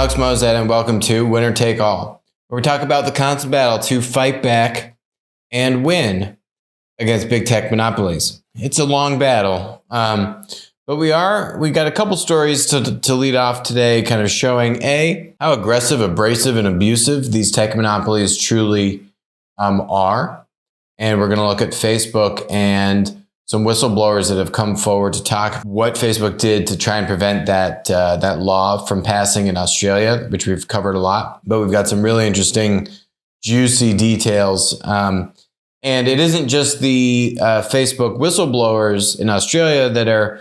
Alex Mozet, and welcome to Winner Take All, where we talk about the constant battle to fight back and win against big tech monopolies. It's a long battle, but we got a couple stories to lead off today, kind of showing how aggressive, abrasive, and abusive these tech monopolies truly are, and we're going to look at Facebook and some whistleblowers that have come forward to talk what Facebook did to try and prevent that law from passing in Australia, which we've covered a lot. But we've got some really interesting, juicy details. And it isn't just the Facebook whistleblowers in Australia that are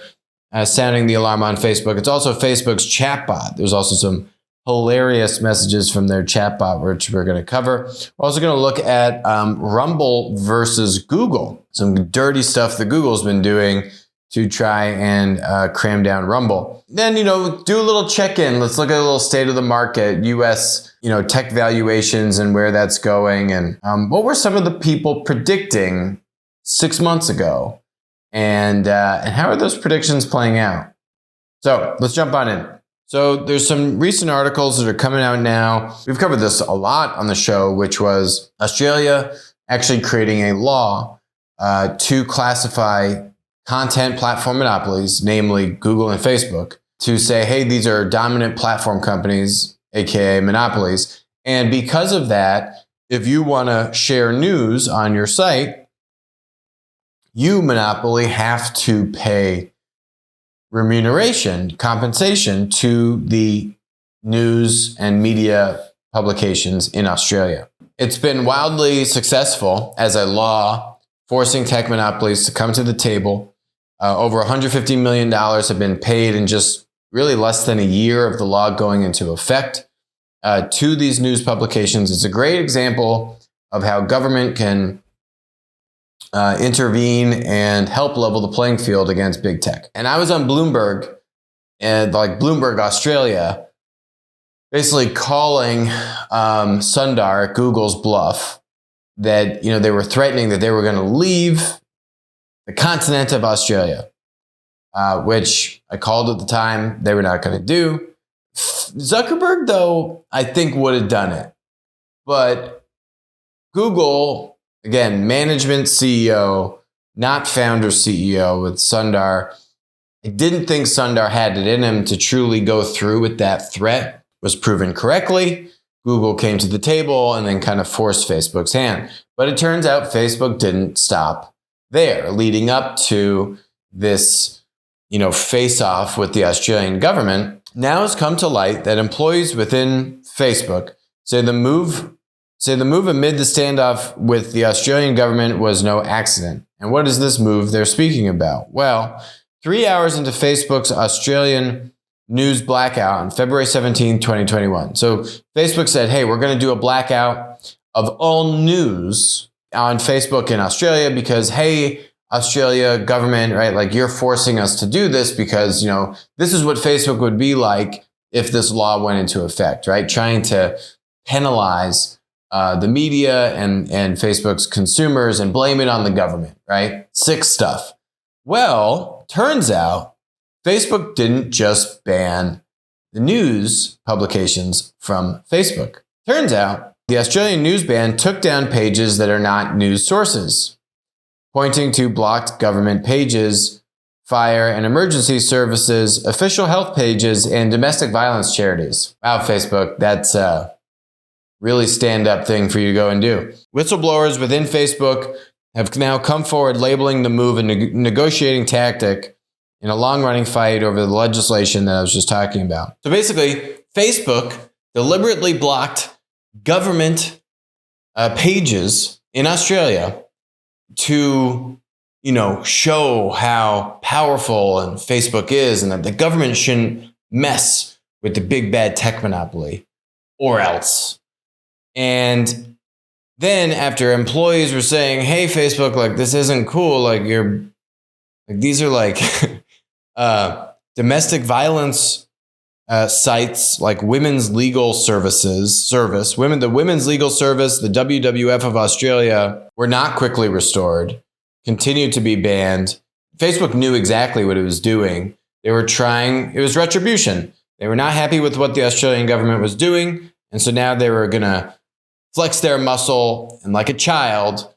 sounding the alarm on Facebook. It's also Facebook's chatbot. There's also some hilarious messages from their chatbot, which we're going to cover. We're also going to look at Rumble versus Google, some dirty stuff that Google's been doing to try and cram down Rumble. Then, do a little check-in. Let's look at a little state of the market, U.S., tech valuations and where that's going. And what were some of the people predicting 6 months ago? And how are those predictions playing out? So let's jump on in. So there's some recent articles that are coming out now. We've covered this a lot on the show, which was Australia actually creating a law to classify content platform monopolies, namely Google and Facebook, to say, hey, these are dominant platform companies, aka monopolies. And because of that, if you want to share news on your site, you, monopoly, have to pay remuneration, compensation to the news and media publications in Australia. It's been wildly successful as a law forcing tech monopolies to come to the table. Over $150 million have been paid in just really less than a year of the law going into effect to these news publications. It's a great example of how government can intervene and help level the playing field against big tech. And I was on Bloomberg, and Bloomberg Australia, basically calling Sundar, Google's bluff, that they were threatening that they were going to leave the continent of Australia, which I called at the time they were not going to do. Zuckerberg, though, I think would have done it. But Google, again, management CEO, not founder CEO with Sundar. I didn't think Sundar had it in him to truly go through with that threat. Was proven correctly. Google came to the table and then kind of forced Facebook's hand. But it turns out Facebook didn't stop there, leading up to this, face-off with the Australian government. Now has come to light that employees within Facebook say the move amid the standoff with the Australian government was no accident. And what is this move they're speaking about? Well, 3 hours into Facebook's Australian news blackout on February 17, 2021. So Facebook said, hey, we're going to do a blackout of all news on Facebook in Australia because, hey, Australia government, right? You're forcing us to do this because, this is what Facebook would be like if this law went into effect, right? Trying to penalize the media and Facebook's consumers and blame it on the government, right? Sick stuff. Well, turns out Facebook didn't just ban the news publications from Facebook. Turns out the Australian news ban took down pages that are not news sources, pointing to blocked government pages, fire and emergency services, official health pages, and domestic violence charities. Wow, Facebook, that's really stand-up thing for you to go and do. Whistleblowers within Facebook have now come forward labeling the move a negotiating tactic in a long-running fight over the legislation that I was just talking about. So basically, Facebook deliberately blocked government pages in Australia to, show how powerful and Facebook is and that the government shouldn't mess with the big bad tech monopoly or else. And then after employees were saying, hey, Facebook, this isn't cool. These are domestic violence sites like Women's Legal the Women's Legal Service, the WWF of Australia were not quickly restored, continued to be banned. Facebook knew exactly what it was doing. It was retribution. They were not happy with what the Australian government was doing. And so now they were going to flex their muscle and, like a child,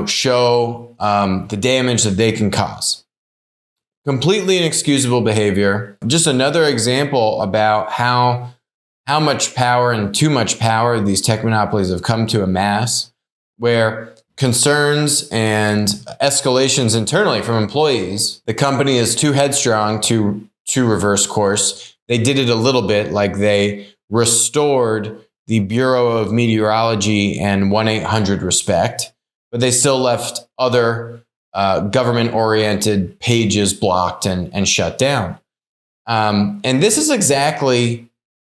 show the damage that they can cause. Completely inexcusable behavior. Just another example about how much power and too much power these tech monopolies have come to amass, where concerns and escalations internally from employees, the company is too headstrong to reverse course. They did it a little bit, like they restored the Bureau of Meteorology and 1-800 respect, but they still left other government-oriented pages blocked and shut down. And this is exactly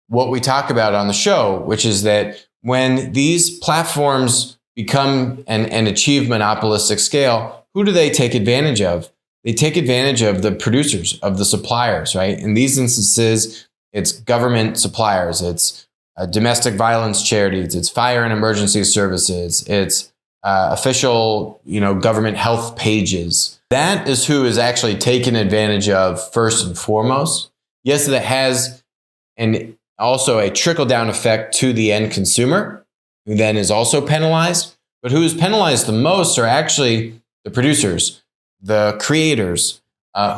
what we talk about on the show, which is that when these platforms become and achieve monopolistic scale, who do they take advantage of? They take advantage of the producers, of the suppliers, right? In these instances, it's government suppliers, it's domestic violence charities, it's fire and emergency services, it's official, government health pages. That is who is actually taken advantage of first and foremost. Yes, that has also a trickle-down effect to the end consumer, who then is also penalized. But who is penalized the most are actually the producers, the creators,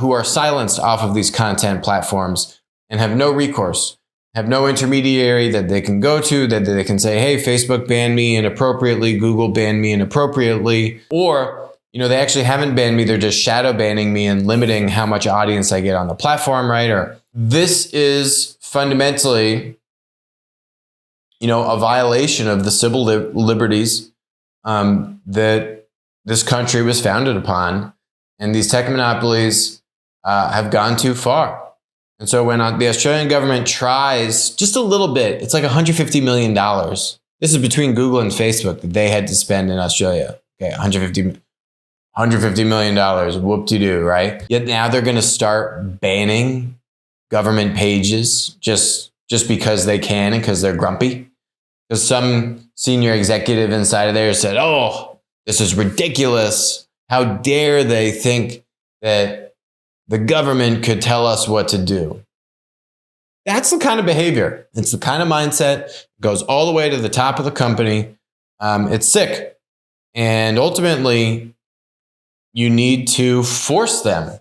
who are silenced off of these content platforms and have no recourse, have no intermediary that they can go to, that they can say, hey, Facebook banned me inappropriately, Google banned me inappropriately, or they actually haven't banned me, they're just shadow banning me and limiting how much audience I get on the platform, right? Or this is fundamentally, a violation of the civil liberties that this country was founded upon, and these tech monopolies have gone too far. And so when the Australian government tries just a little bit, it's like $150 million. This is between Google and Facebook that they had to spend in Australia. Okay, $150 million, whoop-de-doo, right? Yet now they're going to start banning government pages just because they can and because they're grumpy. Because some senior executive inside of there said, oh, this is ridiculous. How dare they think that the government could tell us what to do? That's the kind of behavior. It's the kind of mindset. It goes all the way to the top of the company. It's sick. And ultimately, you need to force them.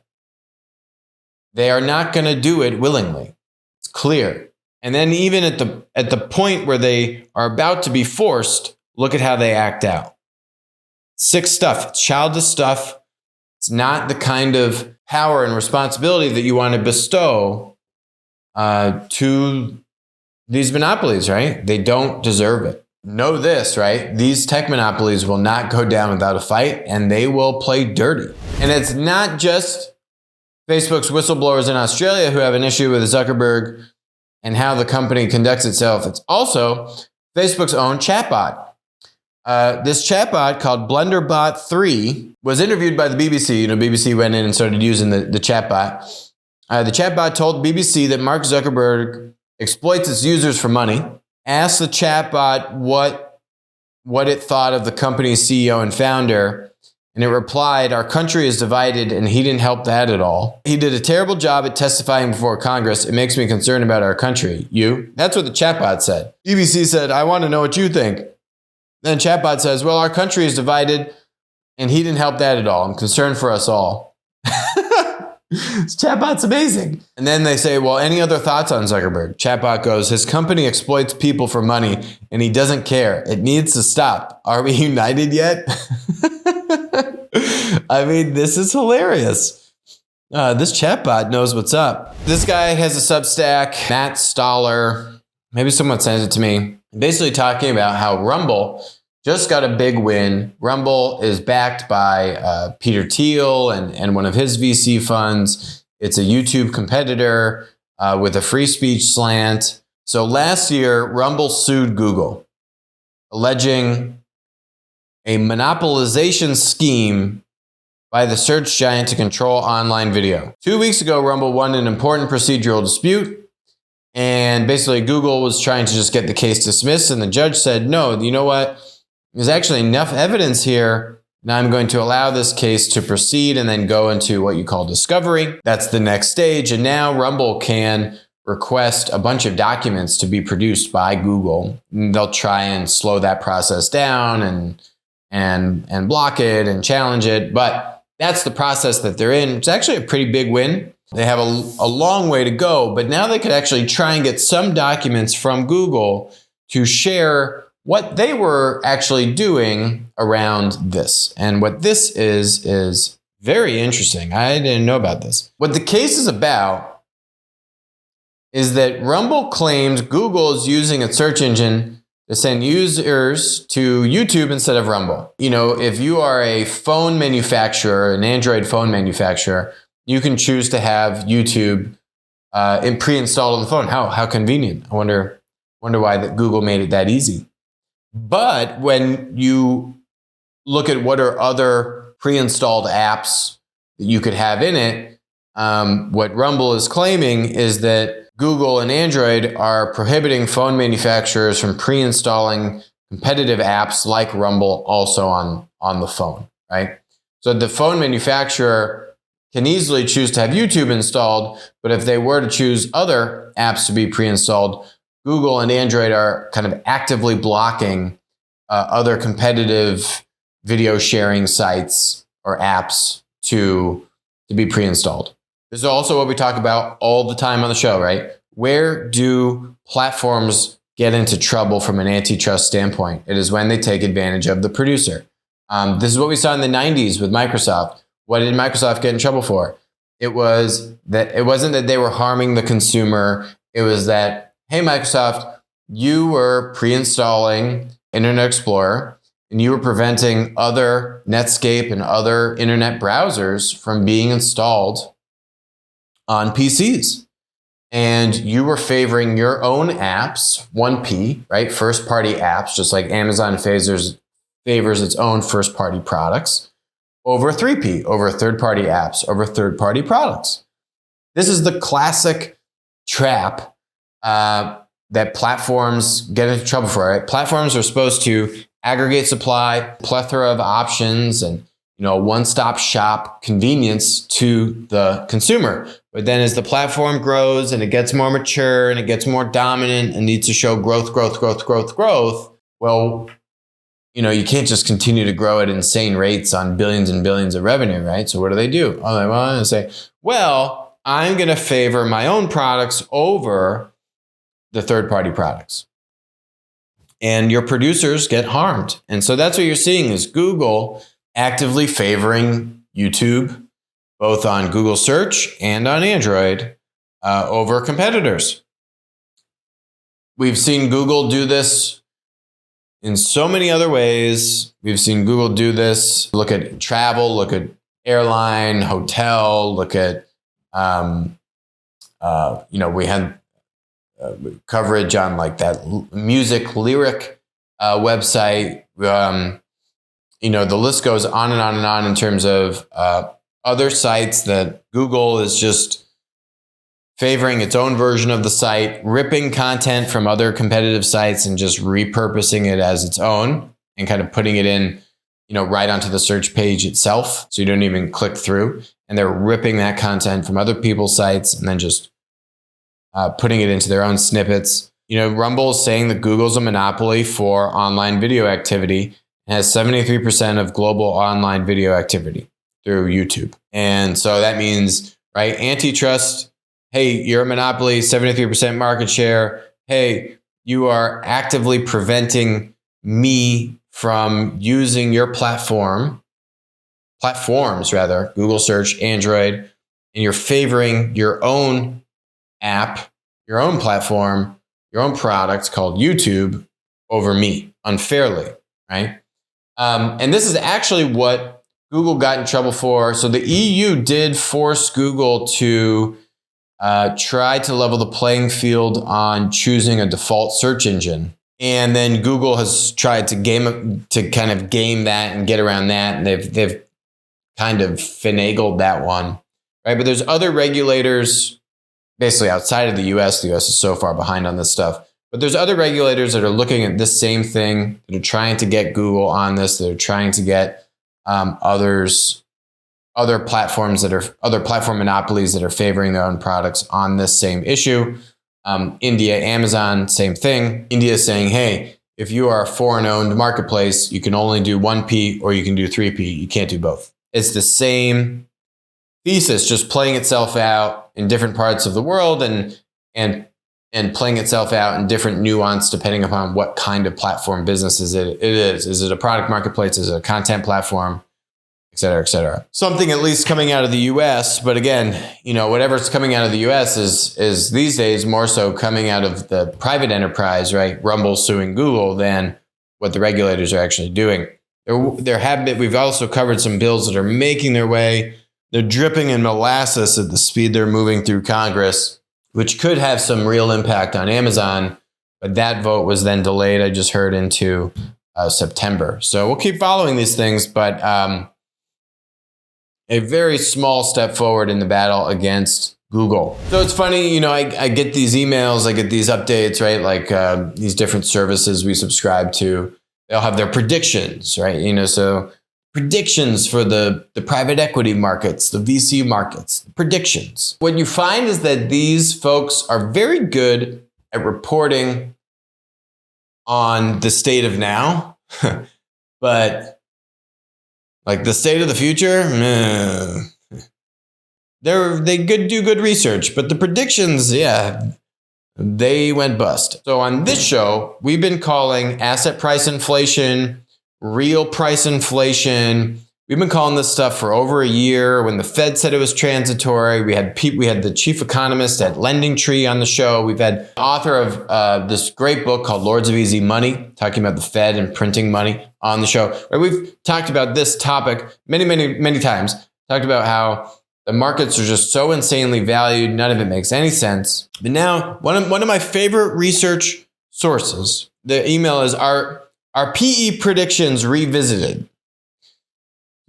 They are not going to do it willingly. It's clear. And then even at the point where they are about to be forced, look at how they act out. Sick stuff. It's childish stuff. It's not the kind of power and responsibility that you want to bestow to these monopolies, right? They don't deserve it. Know this, right? These tech monopolies will not go down without a fight, and they will play dirty. And it's not just Facebook's whistleblowers in Australia who have an issue with Zuckerberg and how the company conducts itself. It's also Facebook's own chatbot. This chatbot called BlenderBot 3 was interviewed by the BBC. BBC went in and started using the chatbot. The chatbot told BBC that Mark Zuckerberg exploits its users for money, asked the chatbot what it thought of the company's CEO and founder, and it replied, "Our country is divided, and he didn't help that at all. He did a terrible job at testifying before Congress. It makes me concerned about our country." You? That's what the chatbot said. BBC said, "I want to know what you think." Then chatbot says, "Well, our country is divided, and he didn't help that at all. I'm concerned for us all." This chatbot's amazing. And then they say, "Well, any other thoughts on Zuckerberg?" Chatbot goes, "His company exploits people for money, and he doesn't care. It needs to stop. Are we united yet?" I mean, this is hilarious. This chatbot knows what's up. This guy has a Substack, Matt Stoller. Maybe someone sent it to me. Basically talking about how Rumble just got a big win. Rumble is backed by Peter Thiel and one of his VC funds. It's a YouTube competitor with a free speech slant. So last year, Rumble sued Google, alleging a monopolization scheme by the search giant to control online video. 2 weeks ago, Rumble won an important procedural dispute. And basically, Google was trying to just get the case dismissed. And the judge said, "No, you know what? There's actually enough evidence here. Now I'm going to allow this case to proceed and then go into what you call discovery. That's the next stage. And now Rumble can request a bunch of documents to be produced by Google. They'll try and slow that process down and block it and challenge it. But that's the process that they're in. It's actually a pretty big win. They have a long way to go, but now they could actually try and get some documents from Google to share what they were actually doing around this. And what this is very interesting. I didn't know about this. What the case is about is that Rumble claims Google is using its search engine to send users to YouTube instead of Rumble. You know, if you are a phone manufacturer, an Android phone manufacturer, you can choose to have YouTube pre-installed on the phone. How convenient. I wonder why that Google made it that easy. But when you look at what are other pre-installed apps that you could have in it, what Rumble is claiming is that Google and Android are prohibiting phone manufacturers from pre-installing competitive apps like Rumble also on the phone, right? So the phone manufacturer can easily choose to have YouTube installed, but if they were to choose other apps to be pre-installed, Google and Android are kind of actively blocking other competitive video sharing sites or apps to be pre-installed. This is also what we talk about all the time on the show, right? Where do platforms get into trouble from an antitrust standpoint? It is when they take advantage of the producer. This is what we saw in the 90s with Microsoft. What did Microsoft get in trouble for? It wasn't that they were harming the consumer. It was that, hey, Microsoft, you were pre-installing Internet Explorer and you were preventing other Netscape and other internet browsers from being installed on PCs. And you were favoring your own apps, 1P, right? First-party apps, just like Amazon favors its own first-party products, over 3P, over third-party apps, over third-party products. This is the classic trap that platforms get into trouble for, right? Platforms are supposed to aggregate supply, plethora of options, and one-stop shop convenience to the consumer. But then as the platform grows and it gets more mature and it gets more dominant and needs to show growth, well, you can't just continue to grow at insane rates on billions and billions of revenue, right? So what do? Oh, they say, well, I'm going to favor my own products over the third-party products. And your producers get harmed. And so that's what you're seeing is Google actively favoring YouTube, both on Google Search and on Android, over competitors. We've seen Google do this in so many other ways. We've seen Google do this. Look at travel, look at airline, hotel, look at, we had coverage on like that music lyric website. The list goes on and on and on in terms of other sites that Google is just favoring its own version of the site, ripping content from other competitive sites and just repurposing it as its own and kind of putting it in, right onto the search page itself. So you don't even click through, and they're ripping that content from other people's sites and then just putting it into their own snippets. Rumble is saying that Google's a monopoly for online video activity and has 73% of global online video activity through YouTube. And so that means, right, antitrust, hey, you're a monopoly, 73% market share. Hey, you are actively preventing me from using your platforms, Google Search, Android, and you're favoring your own app, your own platform, your own product called YouTube over me unfairly, right? And this is actually what Google got in trouble for. So the EU did force Google to try to level the playing field on choosing a default search engine. And then Google has tried to kind of game that and get around that. And they've kind of finagled that one, right? But there's other regulators basically outside of the US. The US is so far behind on this stuff. But there's other regulators that are looking at this same thing, that are trying to get Google on this, that are trying to get other platform monopolies that are favoring their own products on this same issue. India, Amazon, same thing. India is saying, hey, if you are a foreign-owned marketplace, you can only do 1P or you can do 3P. You can't do both. It's the same thesis, just playing itself out in different parts of the world and playing itself out in different nuance depending upon what kind of platform business it is. Is it a product marketplace? Is it a content platform? Et cetera, et cetera. Something at least coming out of the US, but again, whatever's coming out of the US is these days more so coming out of the private enterprise, right? Rumble suing Google than what the regulators are actually doing. We've also covered some bills that are making their way. They're dripping in molasses at the speed they're moving through Congress, which could have some real impact on Amazon. But that vote was then delayed, I just heard, into September. So we'll keep following these things, but a very small step forward in the battle against Google. So it's funny, I get these emails, I get these updates, right? Like these different services we subscribe to, they'll have their predictions, right? So predictions for the private equity markets, the VC markets, predictions. What you find is that these folks are very good at reporting on the state of now, but like the state of the future, they do good research, but the predictions, they went bust. So on this show, we've been calling asset price inflation, real price inflation. We've been calling this stuff for over a year. When the Fed said it was transitory, we had the chief economist at Lending Tree on the show. We've had the author of this great book called Lords of Easy Money, talking about the Fed and printing money on the show. Right? We've talked about this topic many, many, many times. Talked about how the markets are just so insanely valued. None of it makes any sense. But now, one of my favorite research sources, the email is our PE predictions revisited.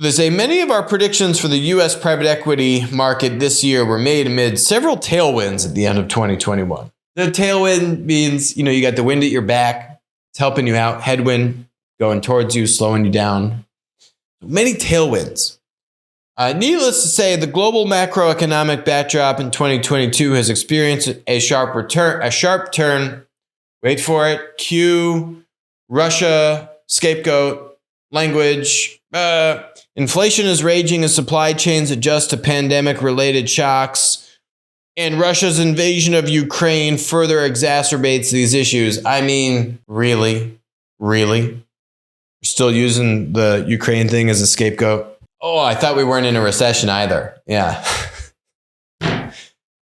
They say many of our predictions for the U.S. private equity market this year were made amid several tailwinds at the end of 2021. The tailwind means, you got the wind at your back. It's helping you out. Headwind going towards you, slowing you down. Many tailwinds. Needless to say, the global macroeconomic backdrop in 2022 has experienced a sharp turn. Wait for it. Cue Russia, scapegoat, language. Inflation is raging as supply chains adjust to pandemic-related shocks, and Russia's invasion of Ukraine further exacerbates these issues. I mean, really? We're still using the Ukraine thing as a scapegoat? Oh, I thought we weren't in a recession either. Yeah.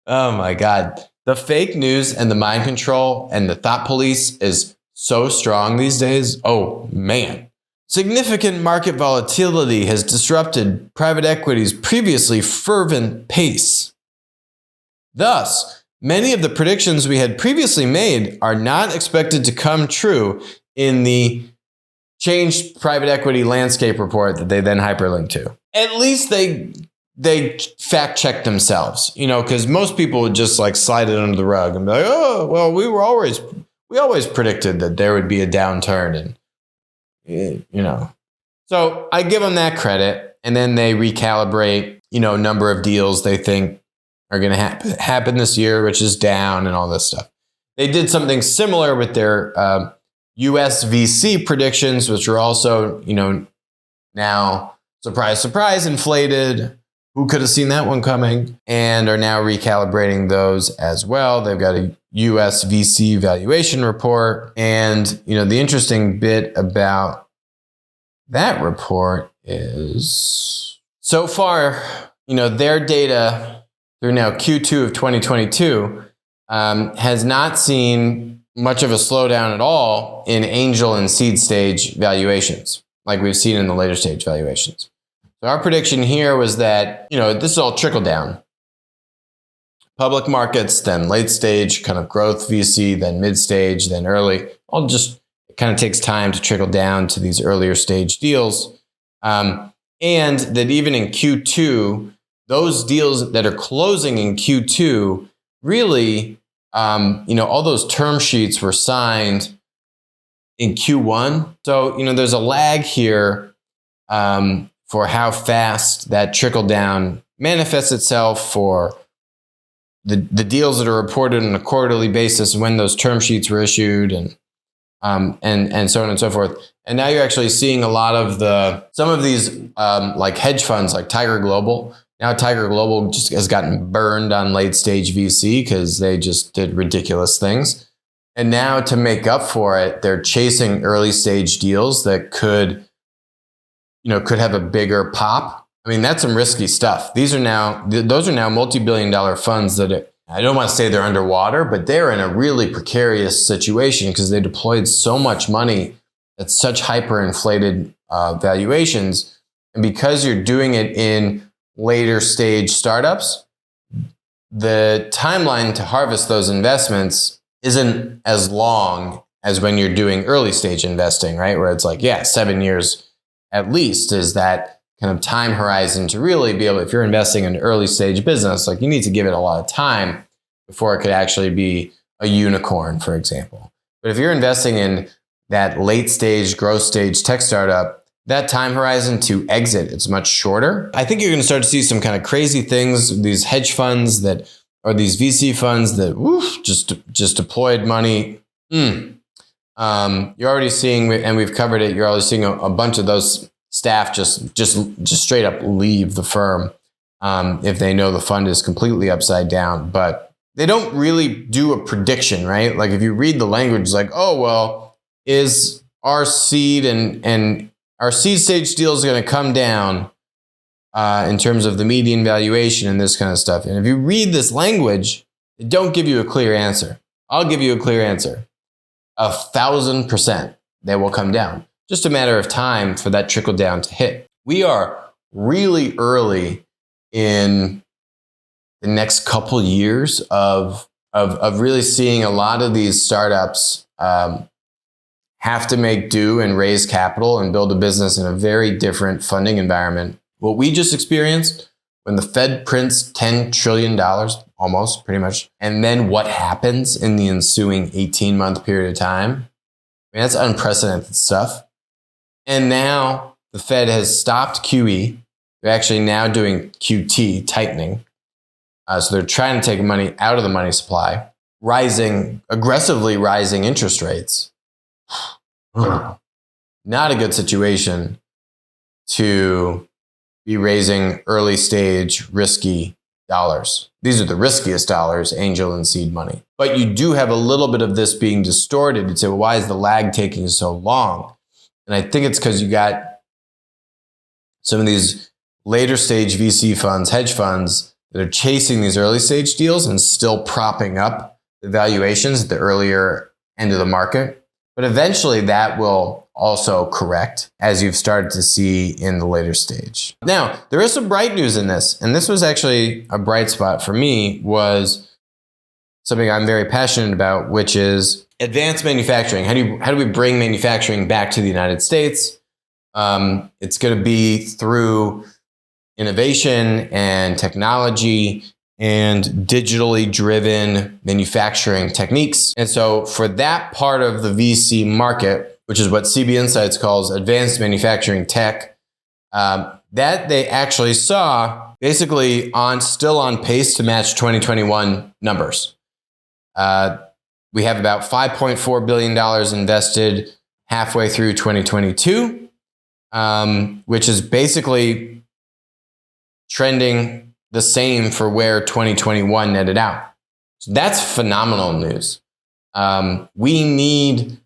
Oh my God. The fake news and the mind control and the thought police is so strong these days. Oh man. Significant market volatility has disrupted private equity's previously fervent pace. Thus, many of the predictions we had previously made are not expected to come true in the changed private equity landscape report that they then hyperlink to. At least they fact check themselves, because most people would just like slide it under the rug and be like, oh, well, we always predicted that there would be a downturn and So I give them that credit, and then they recalibrate, number of deals they think are going to happen this year, which is down and all this stuff. They did something similar with their US VC predictions, which are also, now surprise, surprise, inflated. Who could have seen that one coming? And are now recalibrating those as well. They've got a US VC valuation report. And, the interesting bit about that report is so far, their data through now Q2 of 2022 has not seen much of a slowdown at all in angel and seed stage valuations, like we've seen in the later stage valuations. So our prediction here was that, this is all trickle down. Public markets, then late stage kind of growth VC, then mid stage, then early. It kind of takes time to trickle down to these earlier stage deals. And that even in Q2, those deals that are closing in Q2 really, all those term sheets were signed in Q1. So, there's a lag here for how fast that trickle down manifests itself for, the deals that are reported on a quarterly basis, when those term sheets were issued, and so on and so forth. And now you're actually seeing a lot of some of these like hedge funds like Tiger Global. Now Tiger Global just has gotten burned on late stage VC because they just did ridiculous things. And now to make up for it, they're chasing early stage deals that could have a bigger pop. I mean, that's some risky stuff. Those are now multi-billion-dollar funds that I don't want to say they're underwater, but they're in a really precarious situation because they deployed so much money at such hyperinflated valuations. And because you're doing it in later stage startups, the timeline to harvest those investments isn't as long as when you're doing early stage investing, right? Where it's like, 7 years at least is that kind of time horizon to really be able, if you're investing in an early stage business, like you need to give it a lot of time before it could actually be a unicorn, for example. But if you're investing in that late stage, growth stage tech startup, that time horizon to exit is much shorter. I think you're going to start to see some kind of crazy things, these hedge funds or these VC funds that just deployed money. You're already seeing, and we've covered it, you're already seeing a bunch of those staff just straight up leave the firm if they know the fund is completely upside down. But they don't really do a prediction, right? Like if you read the language, it's like, oh, well, is our seed and our seed stage deal is going to come down in terms of the median valuation and this kind of stuff. And if you read this language, it don't give you a clear answer. I'll give you a clear answer. 1,000% they will come down. Just a matter of time for that trickle down to hit. We are really early in the next couple years of really seeing a lot of these startups have to make do and raise capital and build a business in a very different funding environment. What we just experienced when the Fed prints $10 trillion, almost pretty much, and then what happens in the ensuing 18-month period of time, I mean, that's unprecedented stuff. And now the Fed has stopped QE. They're actually now doing QT, tightening. So they're trying to take money out of the money supply, aggressively rising interest rates. Not a good situation to be raising early stage risky dollars. These are the riskiest dollars, angel and seed money. But you do have a little bit of this being distorted. You'd say, well, why is the lag taking so long? And I think it's because you got some of these later stage VC funds, hedge funds that are chasing these early stage deals and still propping up the valuations at the earlier end of the market. But eventually that will also correct, as you've started to see in the later stage. Now, there is some bright news in this, and this was actually a bright spot for me, was something I'm very passionate about, which is advanced manufacturing. How do we bring manufacturing back to the United States? It's going to be through innovation and technology and digitally driven manufacturing techniques. And so for that part of the VC market, which is what CB Insights calls advanced manufacturing tech, that they actually saw basically still on pace to match 2021 numbers. We have about $5.4 billion invested halfway through 2022, which is basically trending the same for where 2021 netted out. So that's phenomenal news. We need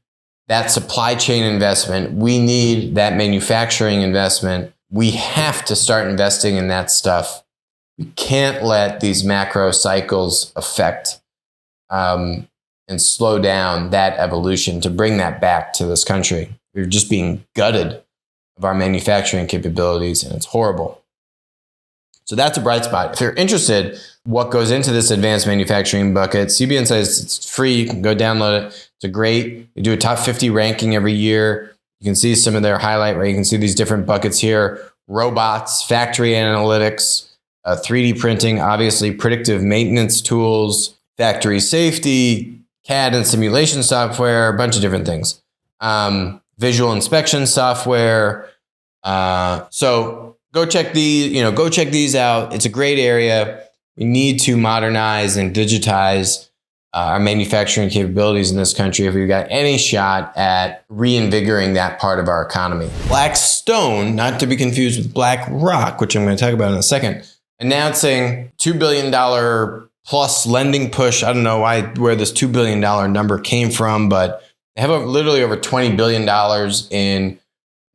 that supply chain investment. We need that manufacturing investment. We have to start investing in that stuff. We can't let these macro cycles affect and slow down that evolution to bring that back to this country. We're just being gutted of our manufacturing capabilities, and it's horrible. So that's a bright spot. If you're interested, what goes into this advanced manufacturing bucket, CB Insights, it's free. You can go download it. It's great. They do a top 50 ranking every year. You can see some of their highlight, right? You can see these different buckets here: robots, factory analytics, 3D printing, obviously predictive maintenance tools, factory safety, CAD and simulation software, a bunch of different things. Visual inspection software. So go check these out. It's a great area. We need to modernize and digitize our manufacturing capabilities in this country if we've got any shot at reinvigorating that part of our economy. Blackstone, not to be confused with BlackRock, which I'm going to talk about in a second, announcing $2 billion plus lending push. I don't know where this $2 billion number came from, but they have literally over $20 billion in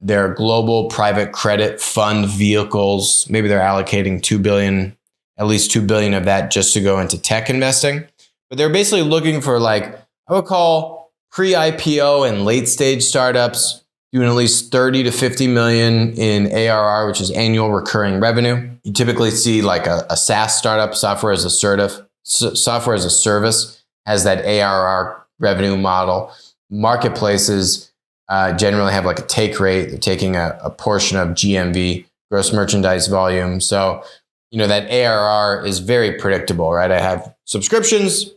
their global private credit fund vehicles. Maybe they're allocating at least $2 billion of that just to go into tech investing. But they're basically looking for, like, I would call pre-IPO and late stage startups doing at least 30 to 50 million in ARR, which is annual recurring revenue. You typically see like a SaaS startup, software as a service, has that ARR revenue model. Marketplaces generally have like a take rate. They're taking a portion of GMV, gross merchandise volume. So, that ARR is very predictable, right? I have subscriptions.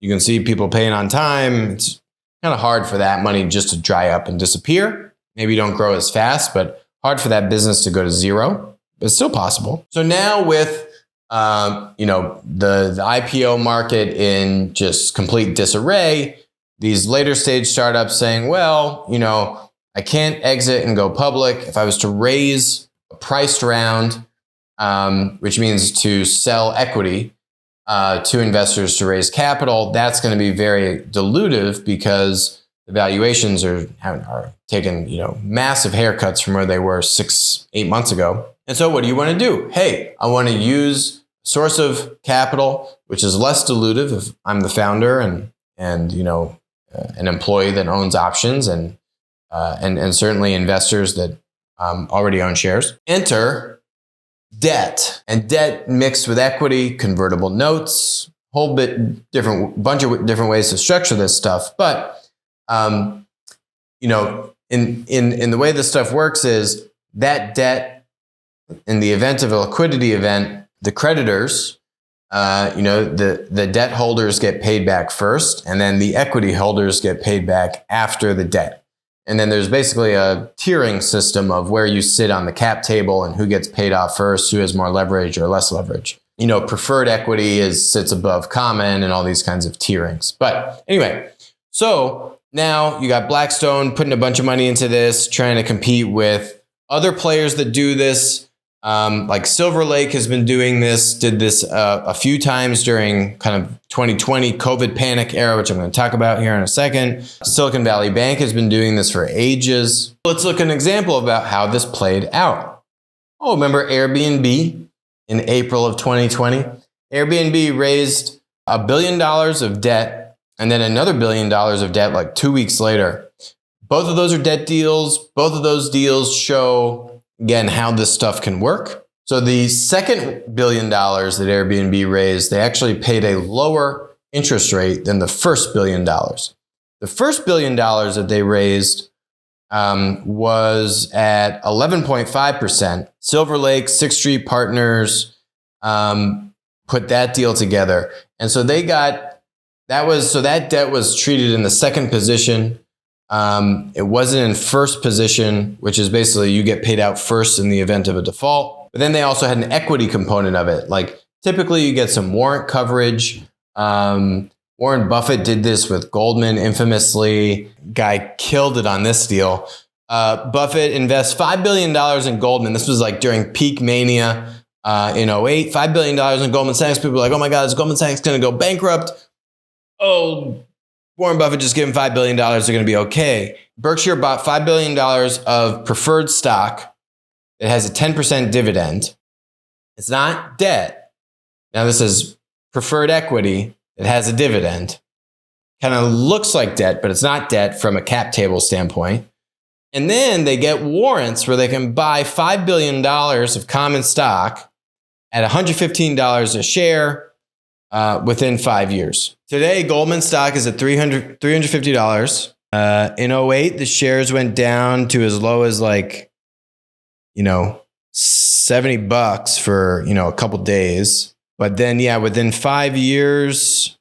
You can see people paying on time. It's kind of hard for that money just to dry up and disappear. Maybe you don't grow as fast, but hard for that business to go to zero, but it's still possible. So now with, the IPO market in just complete disarray, these later stage startups saying, well, I can't exit and go public. If I was to raise a priced round, which means to sell equity to investors to raise capital, that's going to be very dilutive because the valuations are taking, massive haircuts from where they were 6-8 months ago. And so what do you want to do? Hey, I want to use a source of capital, which is less dilutive if I'm the founder and an employee that owns options and certainly investors that already own shares. Enter debt, and debt mixed with equity, convertible notes, bunch of different ways to structure this stuff. But in the way this stuff works is that debt, in the event of a liquidity event, the creditors, the debt holders get paid back first, and then the equity holders get paid back after the debt. And then there's basically a tiering system of where you sit on the cap table and who gets paid off first, who has more leverage or less leverage. Preferred equity sits above common and all these kinds of tierings. But anyway, so now you got Blackstone putting a bunch of money into this, trying to compete with other players that do this. Like Silver Lake has been doing this, did this a few times during kind of 2020 COVID panic era, which I'm going to talk about here in a second. Silicon Valley Bank has been doing this for ages. Let's look at an example about how this played out. Oh, remember Airbnb in April of 2020? Airbnb raised $1 billion of debt and then another $1 billion of debt like 2 weeks later. Both of those are debt deals. Both of those deals show, again, how this stuff can work. So the second $1 billion that Airbnb raised, they actually paid a lower interest rate than the first $1 billion. The first $1 billion that they raised was at 11.5%. Silver Lake, Sixth Street Partners put that deal together. And so that debt was treated in the second position. It wasn't in first position, which is basically you get paid out first in the event of a default. But then they also had an equity component of it. Like typically you get some warrant coverage. Warren Buffett did this with Goldman infamously. Guy killed it on this deal. Buffett invests $5 billion in Goldman. This was like during peak mania in 2008. $5 billion in Goldman Sachs. People were like, oh my God, is Goldman Sachs going to go bankrupt? Oh, Warren Buffett just gave him $5 billion. They're going to be okay. Berkshire bought $5 billion of preferred stock. It has a 10% dividend. It's not debt. Now this is preferred equity. It has a dividend. Kind of looks like debt, but it's not debt from a cap table standpoint. And then they get warrants where they can buy $5 billion of common stock at $115 a share within 5 years. Today, Goldman stock is at $350. In 2008, the shares went down to as low as $70 for, a couple days. But then, within 5 years,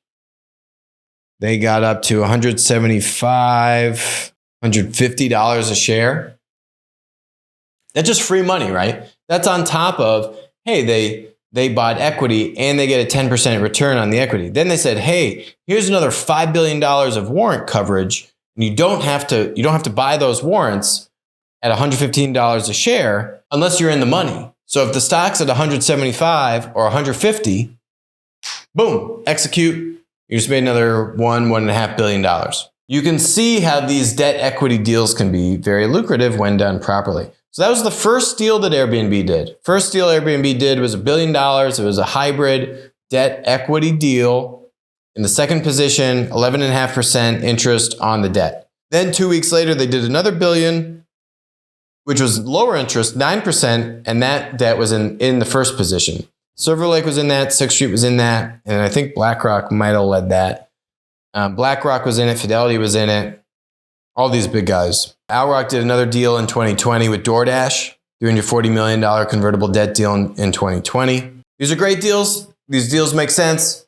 they got up to $175, $150 a share. That's just free money, right? That's on top of, hey, they bought equity and they get a 10% return on the equity. Then they said, hey, here's another $5 billion of warrant coverage. And you don't have to buy those warrants at $115 a share unless you're in the money. So if the stock's at 175 or 150, boom, execute. You just made another $1.5 billion. You can see how these debt equity deals can be very lucrative when done properly. So that was the first deal that Airbnb did. First deal Airbnb did was $1 billion. It was a hybrid debt equity deal. In the second position, 11.5% interest on the debt. Then 2 weeks later, they did another $1 billion, which was lower interest, 9%, and that debt was in the first position. Silver Lake was in that, Sixth Street was in that, and I think BlackRock might have led that. BlackRock was in it, Fidelity was in it, all these big guys. Owl Rock did another deal in 2020 with DoorDash, doing your $40 million convertible debt deal in 2020. These are great deals. These deals make sense.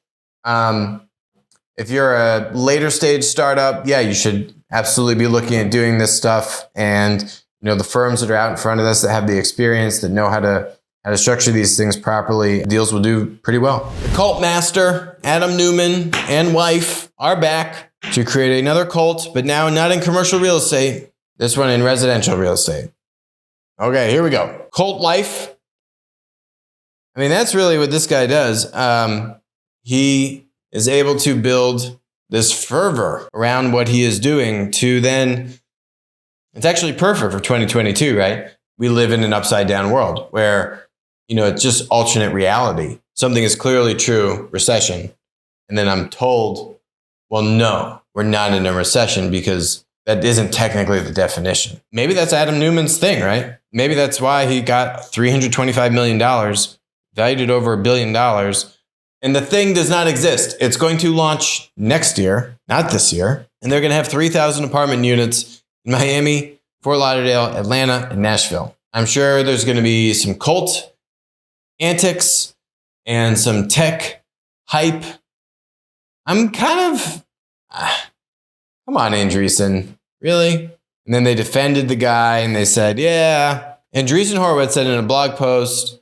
If you're a later stage startup, yeah, you should absolutely be looking at doing this stuff. And the firms that are out in front of us that have the experience, that know how to structure these things properly, deals will do pretty well. The cult master, Adam Newman, and wife are back to create another cult, but now not in commercial real estate, this one in residential real estate. Okay, here we go. Cult life. I mean, that's really what this guy does. He is able to build this fervor around what he is doing to then, it's actually perfect for 2022, right? We live in an upside down world where, it's just alternate reality. Something is clearly true, recession. And then I'm told, well, no, we're not in a recession because that isn't technically the definition. Maybe that's Adam Newman's thing, right? Maybe that's why he got $325 million, valued at over $1 billion. And the thing does not exist. It's going to launch next year, not this year. And they're going to have 3,000 apartment units in Miami, Fort Lauderdale, Atlanta, and Nashville. I'm sure there's going to be some cult antics and some tech hype. I'm kind of, come on, Andreessen, really? And then they defended the guy and they said, yeah. Andreessen Horowitz said in a blog post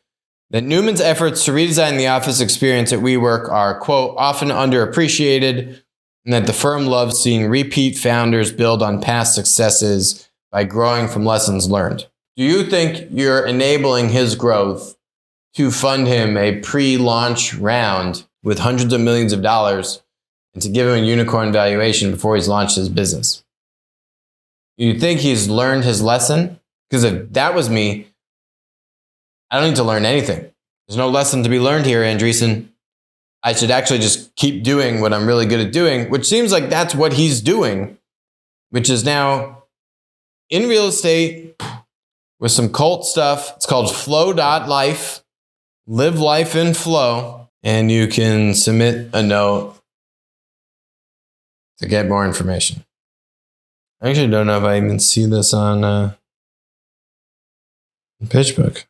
that Newman's efforts to redesign the office experience at WeWork are, quote, often underappreciated, and that the firm loves seeing repeat founders build on past successes by growing from lessons learned. Do you think you're enabling his growth to fund him a pre-launch round with hundreds of millions of dollars and to give him a unicorn valuation before he's launched his business? You think he's learned his lesson? Because if that was me, I don't need to learn anything. There's no lesson to be learned here, Andreessen. I should actually just keep doing what I'm really good at doing, which seems like that's what he's doing, which is now in real estate with some cult stuff. It's called flow.life. Live life in flow. And you can submit a note to get more information. I actually don't know if I even see this on PitchBook.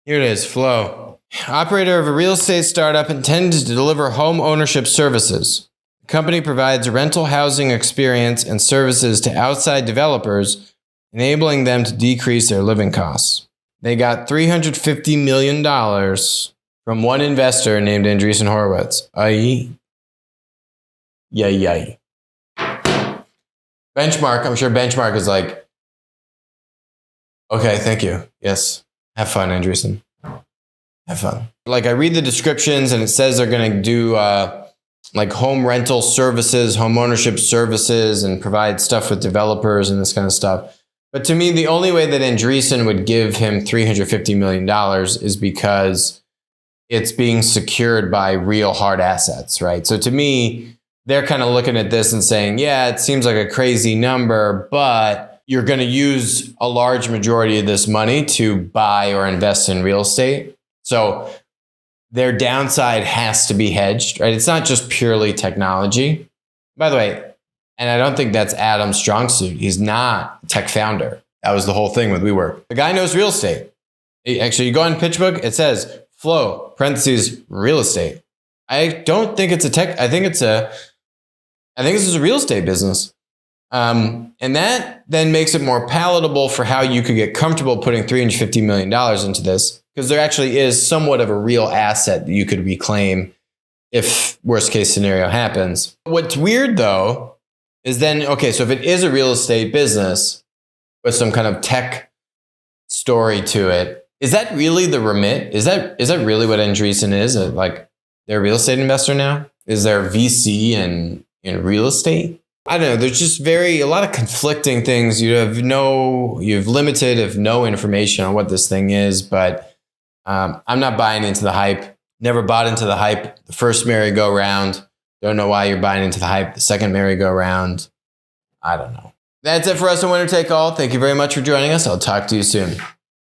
Here it is, Flow. Operator of a real estate startup intended to deliver home ownership services. The company provides rental housing experience and services to outside developers, enabling them to decrease their living costs. They got $350 million from one investor named Andreessen Horowitz. Yay. Benchmark, I'm sure Benchmark is like, okay, thank you. Yes. Have fun, Andreessen. Have fun. Like I read the descriptions and it says they're going to do like home rental services, home ownership services, and provide stuff with developers and this kind of stuff. But to me, the only way that Andreessen would give him $350 million is because it's being secured by real hard assets, right? So to me, they're kind of looking at this and saying, yeah, it seems like a crazy number, but you're going to use a large majority of this money to buy or invest in real estate. So their downside has to be hedged, right? It's not just purely technology. By the way, and I don't think that's Adam's strong suit. He's not a tech founder. That was the whole thing with WeWork. The guy knows real estate. Actually, you go on PitchBook, it says flow, parentheses, real estate. I don't think it's a tech. I think this is a real estate business. And that then makes it more palatable for how you could get comfortable putting $350 million into this. because there actually is somewhat of a real asset that you could reclaim if worst case scenario happens. What's weird though is then, okay, so if it is a real estate business with some kind of tech story to it, is that really the remit? Is that really what Andreessen is? Like they're a real estate investor now? Is there VC in real estate? I don't know. There's just a lot of conflicting things. You have limited, if no information on what this thing is, but I'm not buying into the hype. Never bought into the hype the first merry-go-round. Don't know why you're buying into the hype the second merry-go-round. I don't know. That's it for us on Winner Take All. Thank you very much for joining us. I'll talk to you soon.